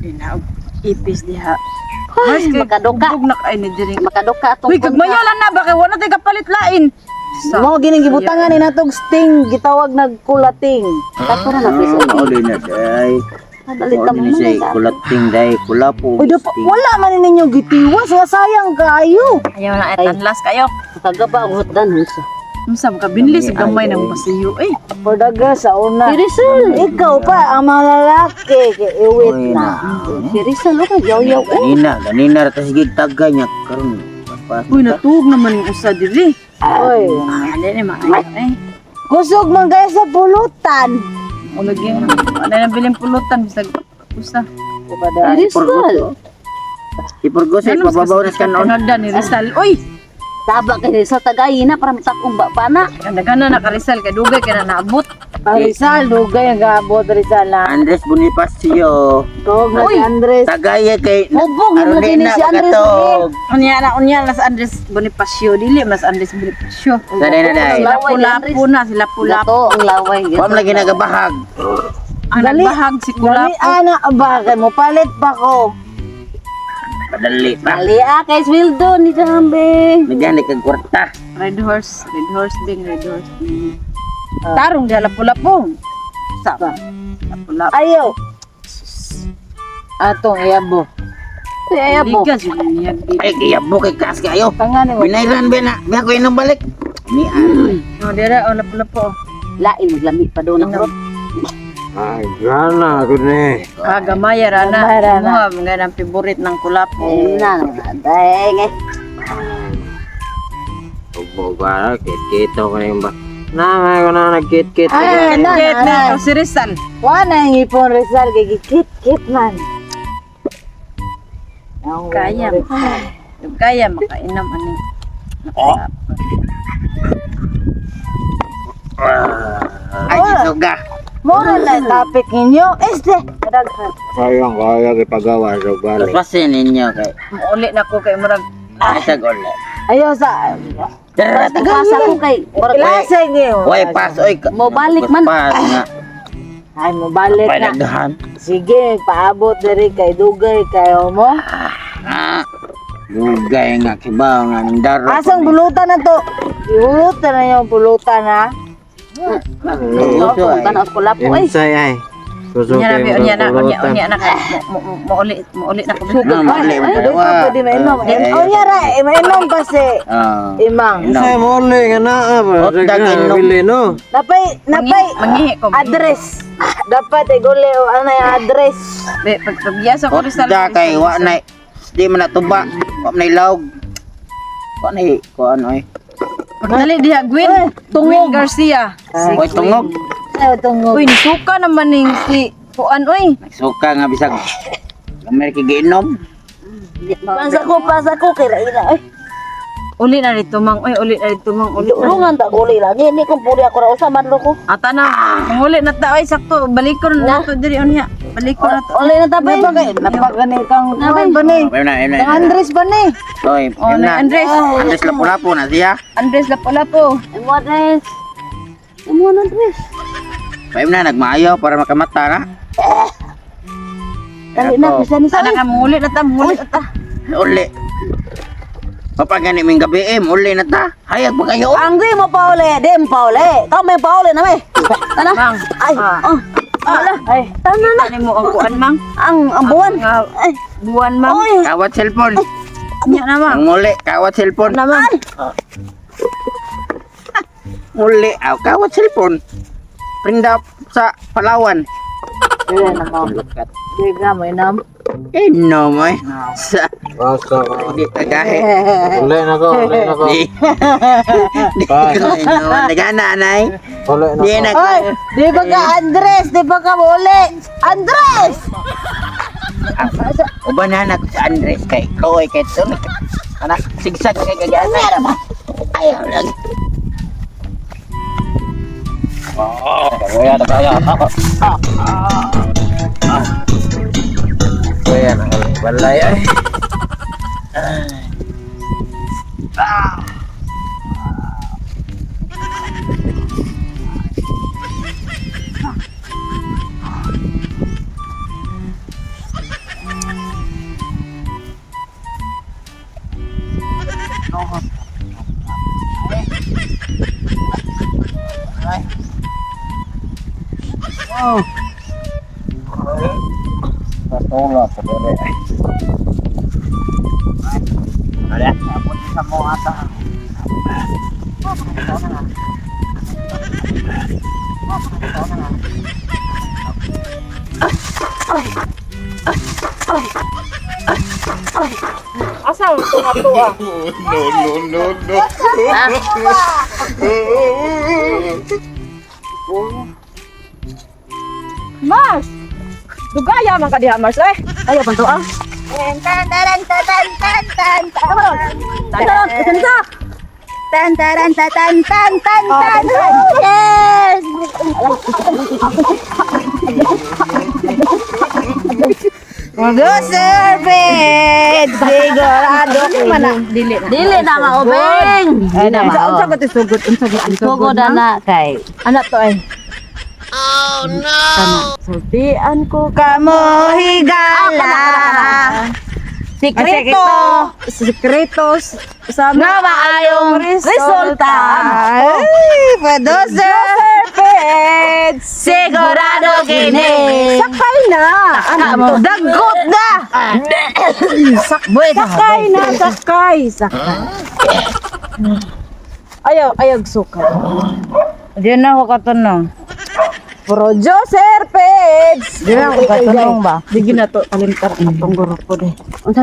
Inaog ipis diha. Ay, makaduka. Bugnak ay ni diri. Makaduka atong Uy, kagmayolan na ba kay wala tay kapalit lain. Mo gining gibutangan ni natog sting gitawag nagkulating. Takura na please. Mauli na day. Dalit ta Mauli na siya kulating day. Kulapo. Uy, wala man ninyo gitiwas, nga sayang kayo. Ayaw na etanlas kayo. Kagaba ang hotdan hunsa. Unsa ka binli sa gamay ng basiyo eh. For daga sa una. Rizal. Ikaw pa ang mga lalaki kay iwit Uy na. Si Rizal o kay yaw-yaw. Ganina rata sige tagay niya karon. Uy, natuog naman yung usa diri. Oy, Ano ni maayo eh. kusog man kayo sa pulutan. Ulog yan. Ano na biling pulutan bisag usa. Kepada Rizal. Ipurgo sa pababaw na kanon. Kanoda ni Rizal. Uy, Taba kay Rizal tagayin na para matakong bapana. kanda na naka-Rizal kay dugay kay na naabot. Rizal, dugay ang gaabot Rizal na. Andres Bonifacio. Tog na si Andres. Tagay kay Mubog na Aron lagi ni na si Andres. makatog. Unya na sa Andres Bonifacio dili mas Andres Bonifacio. Sanay na day. Sila pula-po na, sila pula. Gato ang laway. Pam lagi nagabahag. Ang nagbahag si Gali Kulapo. ana bakit mo palit pa ko. Padali pa. Dali kay Swildo ni Jambe. Nagyan kag kwarta. Red horse bing. Tarong dia lapu-lapu. Sa lapu-lapu. Ayaw. Atong iyabo. Kaya mo. Ligas yun niya. Ay kaya mo kay kas kayo. Tangani mo. Binayran ba na? Biya ko inong balik. Ni No, dira o lapu-lapu. Lain lami pa doon ang rot. Ay, gana ako ni. Kagamaya rana. Gamay rana. Mo mga nang favorite ng Kulapo. Na dai eh. Ubo ba, kit-kito ko na yung ba? Namay ko na nagkit-kit. Ay, na, Kit na, na na. ikaw si Rizal. Wala ang ipon Rizal kay gikit-kit man. Kaya. Kaya makainom ani. ay suga. Mo na topic ninyo. Este, kadaghan. Sayang kaya ipagawa sa balik. Pasin ninyo kay. Uli na ko kay murag Ay sa gol. Ayaw sa Pasa ko kay klase niyo. Way pas oy. Mo balik man. Pas nga. Ay mo balik na. Panagdahan. Sige, paabot diri kay dugay kayo mo. Ah. Dugay nga kibaw nga ning daro. Asang bulutan na to? Iulutan na yung bulutan ha. Luso ay. Kan ako lapo ay. Insay ay. unya Susukin na ko unya na kay mo uli na ko. Na mali man Doon ka pwede mainom. Oh, yara, mainom pa si Ah. Imang. Insay mo ulit nga na ba? Ot, dagin, no? Bili no. Napay Mangihi ko. address. Dapat iguli o ano yung address. Be pagbiasa ko Rizal. Da kay wa na di man natuba. Wa na ilawg. Wa na ko ano eh. Dali diha Gwen. Tungog Garcia. Koy tungog. Ayaw tungog. Uy, nisuka naman ning si Kuan oy. Suka nga bisag. Gamay kay giinom. Pasa ko kay Raila. Uli na dito mang oy, uli na dito mang uli. Lungan ta guli lagi ni kung puri ako ra usa madlo ko. Ata na. Uli na ta oy sakto balikon na to diri unya. Balikon na to. Oli na tabay. Napagani kang Nabay. ba ni? Ayun na, ayun na. Kang Andres ba ni? Oy, Oh, ayun na. Andres. Andres lapu-lapu na siya. Andres lapo-lapo. Imo adres. Imo adres. Ayun na, nagmaayaw para makamata na. Dali na bisa ni sa. Sana ka muli na ta, muli na ta. Uli. Papagani ming gabi uli na ta. Hayag pa kayo. Anggi mo pa uli, dem pa uli. Kau may pa uli na may. Tana. Mang. Ay. Oh. Ala. Ay. Tana na. Ani mo ang kuan mang. Ang buwan. Nga Ay. buwan mang. Oy. Kawat cellphone. Nya na mang. Ang muli, kawat cellphone. Naman. Muli, kawat cellphone. Prinda sa Palawan. Kaya naman. Diga mo inam. No mo sa Basta ka. di tagahe. Uli na ko, uli na ko. Di. Di ko no, nagana anay. Uli na Di ko. na. Oy, di ba ka Andres? Di ba ka uli? Andres! Uban na anak sa Andres kay Koy kay Tun. Anak sigsag kay gagana. Ayaw lagi. Kaya na kaya. Kaya na kaya. Balay ay. Patulo sa dere. Ada, abot sa mo ata. Asa ito nga to ah? Mars! Dugaya man ka diha, Mars, eh. Ayo bantu ah. Tan, tan, tan, tan, tan, tan, tan. Tan, taran, tan, tan, tan, tan, tan. Yes! Mag-service! Sigurado ko man na. Dili na. Dili na maubing. Ay na, unsa ba 'ti sugod? Unsa ba 'ti Sugod na kay. Anak to ay. Oh no. Sultian ko kamo higala. Sikreto. Sikretos sa nga maayong resulta. Ay, producer Pets. Sigurado kini. Sakay na. Ano? Dagot na. Sakboy. Sakay na, sakay. Sakay. Ayaw suka. Diyan na ako katanong. Producer Pets. Diyan na ako katanong ba? Di na to kalintar atong grupo de.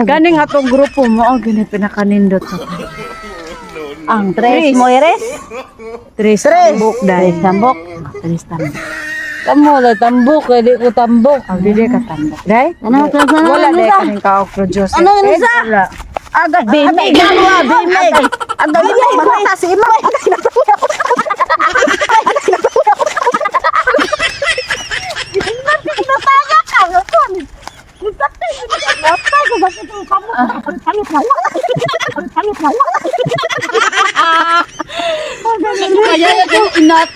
Ganing atong grupo mo ang gini pinakanindot sa Ang tres moires. Tres tambok dahil. Tambok. Tres tambok. Kamu la tambok, di ko tambok. Ang dili ka tambok. Dai? Ano Wala dai kaning ka producer. Ano yun Pets, isa? wala. Agad bimig. Bimig. Agad bimig. Mata si Imay. Kaya yung inat.